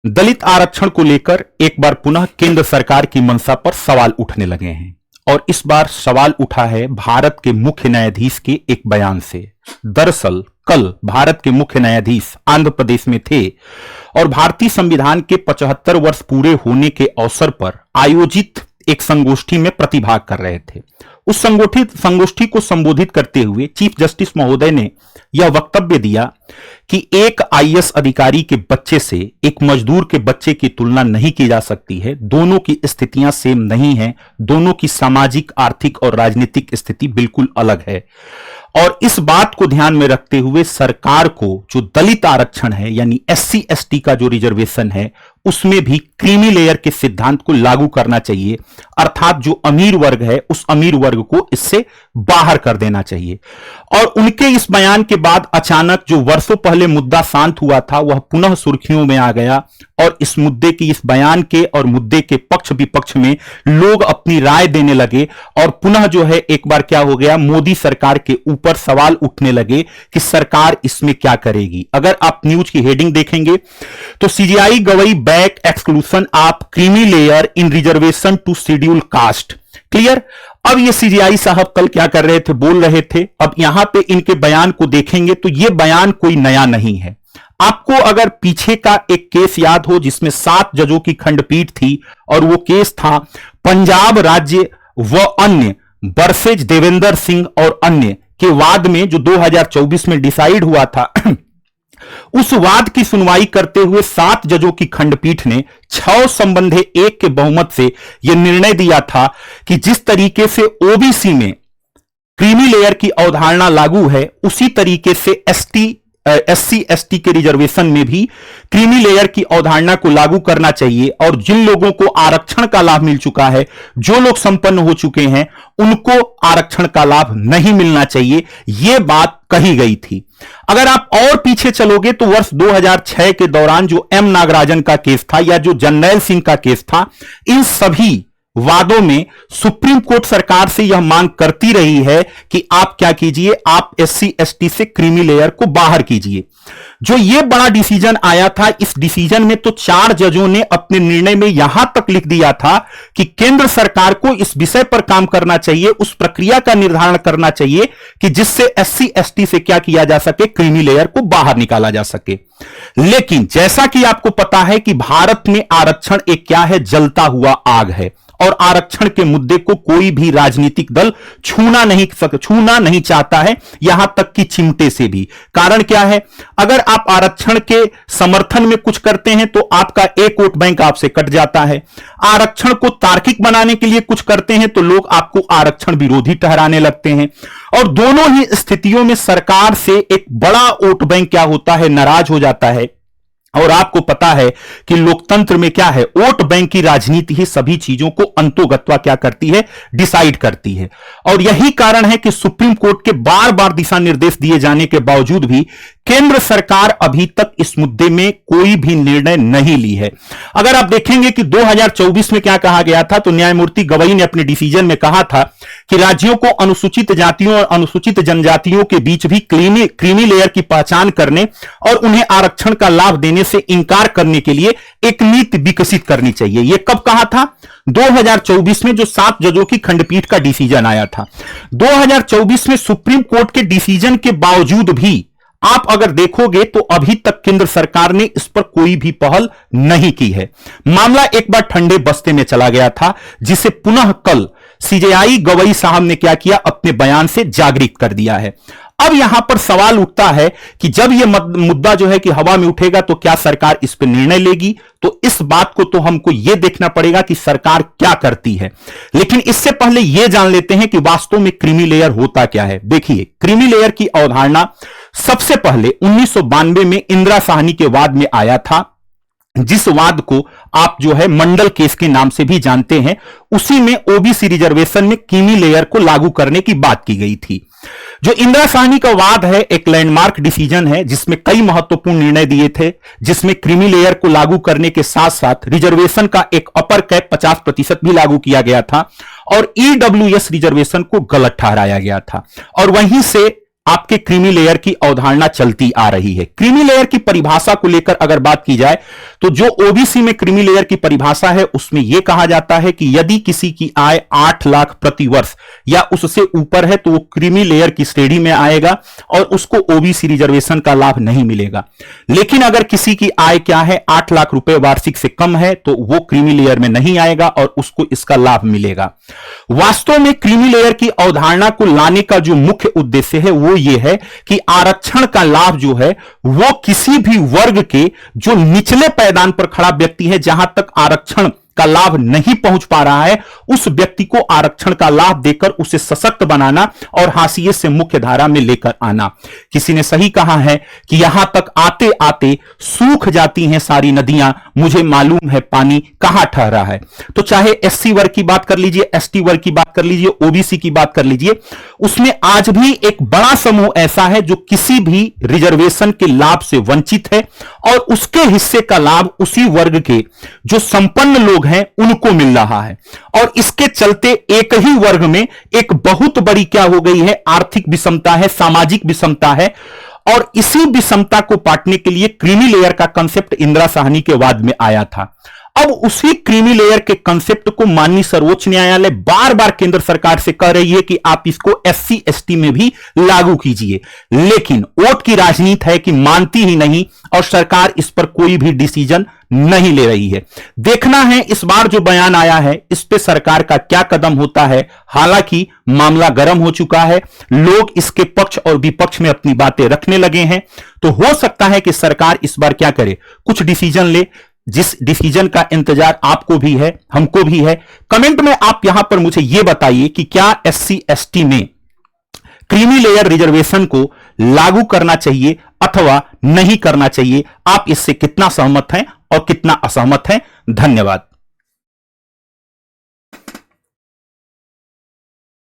दलित आरक्षण को लेकर एक बार पुनः केंद्र सरकार की मंशा पर सवाल उठने लगे हैं और इस बार सवाल उठा है भारत के मुख्य न्यायाधीश के एक बयान से। दरअसल कल भारत के मुख्य न्यायाधीश आंध्र प्रदेश में थे और भारतीय संविधान के 75 वर्ष पूरे होने के अवसर पर आयोजित एक संगोष्ठी में प्रतिभाग कर रहे थे। उस संगोष्ठी को संबोधित करते हुए चीफ जस्टिस महोदय ने यह वक्तव्य दिया कि एक आईएएस अधिकारी के बच्चे से एक मजदूर के बच्चे की तुलना नहीं की जा सकती है। दोनों की स्थितियां सेम नहीं हैं, दोनों की सामाजिक, आर्थिक और राजनीतिक स्थिति बिल्कुल अलग है। और इस बात को ध्यान में रखते हुए सरकार को जो दलित आरक्षण है यानी एससी एसटी का जो रिजर्वेशन है उसमें भी क्रीमी लेयर के सिद्धांत को लागू करना चाहिए, अर्थात जो अमीर वर्ग है उस अमीर वर्ग को इससे बाहर कर देना चाहिए। और उनके इस बयान के बाद अचानक जो वर्षों पहले मुद्दा शांत हुआ था वह पुनः सुर्खियों में आ गया और इस मुद्दे की, इस बयान के और मुद्दे के पक्ष विपक्ष में लोग अपनी राय देने लगे और पुनः जो है एक बार क्या हो गया, मोदी सरकार के ऊपर सवाल उठने लगे कि सरकार इसमें क्या करेगी। अगर आप न्यूज की हेडिंग देखेंगे तो CJI Gavai back exclusion of creamy layer in reservation to schedule caste. Clear. अब ये सीजीआई साहब कल क्या कर रहे थे, बोल रहे थे। अब यहां पे इनके बयान को देखेंगे तो ये बयान कोई नया नहीं है। आपको अगर पीछे का एक केस याद हो जिसमें 7 जजों की खंडपीठ थी और वो केस था पंजाब राज्य व अन्य वर्सेज देवेंद्र सिंह और अन्य के वाद में जो 2024 में डिसाइड हुआ था उस वाद की सुनवाई करते हुए 7 जजों की खंडपीठ ने 6 संबंधे 1 के बहुमत से यह निर्णय दिया था कि जिस तरीके से ओबीसी में क्रीमी लेयर की अवधारणा लागू है उसी तरीके से एससी एसटी के रिजर्वेशन में भी क्रीमी लेयर की अवधारणा को लागू करना चाहिए और जिन लोगों को आरक्षण का लाभ मिल चुका है, जो लोग संपन्न हो चुके हैं, उनको आरक्षण का लाभ नहीं मिलना चाहिए, यह बात कही गई थी। अगर आप और पीछे चलोगे तो वर्ष 2006 के दौरान जो एम नागराजन का केस था या जो जर्नैल सिंह का केस था, इन सभी वादों में सुप्रीम कोर्ट सरकार से यह मांग करती रही है कि आप क्या कीजिए, आप एससी एसटी से क्रीमी लेयर को बाहर कीजिए। जो यह बड़ा डिसीजन आया था, इस डिसीजन में तो 4 जजों ने अपने निर्णय में यहां तक लिख दिया था कि केंद्र सरकार को इस विषय पर काम करना चाहिए, उस प्रक्रिया का निर्धारण करना चाहिए कि जिससे एससी एसटी से क्या किया जा सके, क्रीमी लेयर को बाहर निकाला जा सके। लेकिन जैसा कि आपको पता है कि भारत में आरक्षण एक क्या है, जलता हुआ आग है और आरक्षण के मुद्दे को कोई भी राजनीतिक दल छूना नहीं चाहता है, यहां तक कि चिमटे से भी। कारण क्या है, अगर आप आरक्षण के समर्थन में कुछ करते हैं तो आपका एक वोट बैंक आपसे कट जाता है। आरक्षण को तार्किक बनाने के लिए कुछ करते हैं तो लोग आपको आरक्षण विरोधी ठहराने लगते हैं और दोनों ही स्थितियों में सरकार से एक बड़ा वोट बैंक क्या होता है, नाराज हो जाता है। और आपको पता है कि लोकतंत्र में क्या है, वोट बैंक की राजनीति ही सभी चीजों को अंतोगत्वा क्या करती है, डिसाइड करती है। और यही कारण है कि सुप्रीम कोर्ट के बार बार दिशा निर्देश दिए जाने के बावजूद भी केंद्र सरकार अभी तक इस मुद्दे में कोई भी निर्णय नहीं ली है। अगर आप देखेंगे कि 2024 में क्या कहा गया था, तो न्यायमूर्ति गवई ने अपने डिसीजन में कहा था कि राज्यों को अनुसूचित जातियों और अनुसूचित जनजातियों के बीच भी क्रीमी लेयर की पहचान करने और उन्हें आरक्षण का लाभ देने से इंकार करने के लिए एक नीति विकसित करनी चाहिए। यह कब कहा था? 2024 में जो 7 जजों की खंडपीठ का डिसीजन आया था। 2024 में सुप्रीम कोर्ट के डिसीजन के बावजूद भी आप अगर देखोगे तो अभी तक केंद्र सरकार ने इस पर कोई भी पहल नहीं की है। मामला एक बार ठंडे बस्ते में चला गया था, जिसे पुनः कल सीजेआई गवई साहब ने क्या किया, अपने बयान से जागृत कर दिया है। अब यहां पर सवाल उठता है कि जब यह मुद्दा जो है कि हवा में उठेगा तो क्या सरकार इस पर निर्णय लेगी? तो इस बात को तो हमको यह देखना पड़ेगा कि सरकार क्या करती है। लेकिन इससे पहले यह जान लेते हैं कि वास्तव में क्रीमी लेयर होता क्या है। देखिए, क्रीमी लेयर की अवधारणा सबसे पहले 1992 में इंदिरा साहनी के वाद में आया था, जिस वाद को आप जो है मंडल केस के नाम से भी जानते हैं। उसी में ओबीसी रिजर्वेशन में क्रीमी लेयर को लागू करने की बात की गई थी। जो इंदिरा साहनी का वाद है एक लैंडमार्क डिसीजन है जिसमें कई महत्वपूर्ण निर्णय दिए थे, जिसमें क्रीमी लेयर को लागू करने के साथ साथ रिजर्वेशन का एक अपर कैप 50% भी लागू किया गया था और ईडब्ल्यूएस रिजर्वेशन को गलत ठहराया गया था। और वहीं से आपके क्रीमी लेयर की अवधारणा चलती आ रही है। क्रीमी लेयर की परिभाषा को लेकर अगर बात की जाए तो जो ओबीसी में क्रीमी लेयर की परिभाषा है उसमें यह कहा जाता है कि यदि किसी की आय 8 लाख प्रति वर्ष या उससे ऊपर है तो वो क्रीमी लेयर की श्रेणी में आएगा और उसको ओबीसी रिजर्वेशन का लाभ नहीं मिलेगा। लेकिन अगर किसी की आय क्या है 8 लाख रुपए वार्षिक से कम है तो वो क्रीमी लेयर में नहीं आएगा और उसको इसका लाभ मिलेगा। वास्तव में क्रीमी लेयर की अवधारणा को लाने का जो मुख्य उद्देश्य है वो ये है कि आरक्षण का लाभ जो है वो किसी भी वर्ग के जो निचले पायदान पर खड़ा व्यक्ति है, जहां तक आरक्षण का लाभ नहीं पहुंच पा रहा है, उस व्यक्ति को आरक्षण का लाभ देकर उसे सशक्त बनाना और हाशिए से मुख्य धारा में लेकर आना। किसी ने सही कहा है कि यहां तक आते आते सूख जाती हैं सारी नदियां, मुझे मालूम है पानी कहां ठहरा है। तो चाहे एससी वर्ग की बात कर लीजिए, एसटी वर्ग की बात कर लीजिए, ओबीसी की बात कर लीजिए, उसमें आज भी एक बड़ा समूह ऐसा है जो किसी भी रिजर्वेशन के लाभ से वंचित है और उसके हिस्से का लाभ उसी वर्ग के जो संपन्न लोग हैं उनको मिल रहा है। और इसके चलते एक ही वर्ग में एक बहुत बड़ी क्या हो गई है, आर्थिक विषमता है, सामाजिक विषमता है। और इसी विषमता को पाटने के लिए क्रीमी लेयर का कंसेप्ट इंदिरा साहनी के बाद में आया था। अब उसी क्रीमी लेयर के कंसेप्ट को माननीय सर्वोच्च न्यायालय बार बार केंद्र सरकार से कह रही है कि आप इसको एससी एसटी में भी लागू कीजिए, लेकिन वोट की राजनीति है कि मानती ही नहीं और सरकार इस पर कोई भी डिसीजन नहीं ले रही है। देखना है इस बार जो बयान आया है इस पे सरकार का क्या कदम होता है। हालांकि मामला गर्म हो चुका है, लोग इसके पक्ष और विपक्ष में अपनी बातें रखने लगे हैं, तो हो सकता है कि सरकार इस बार क्या करे, कुछ डिसीजन ले, जिस डिसीजन का इंतजार आपको भी है, हमको भी है। कमेंट में आप यहां पर मुझे यह बताइए कि क्या एससी एसटी में क्रीमी लेयर रिजर्वेशन को लागू करना चाहिए अथवा नहीं करना चाहिए। आप इससे कितना सहमत हैं और कितना असहमत हैं। धन्यवाद।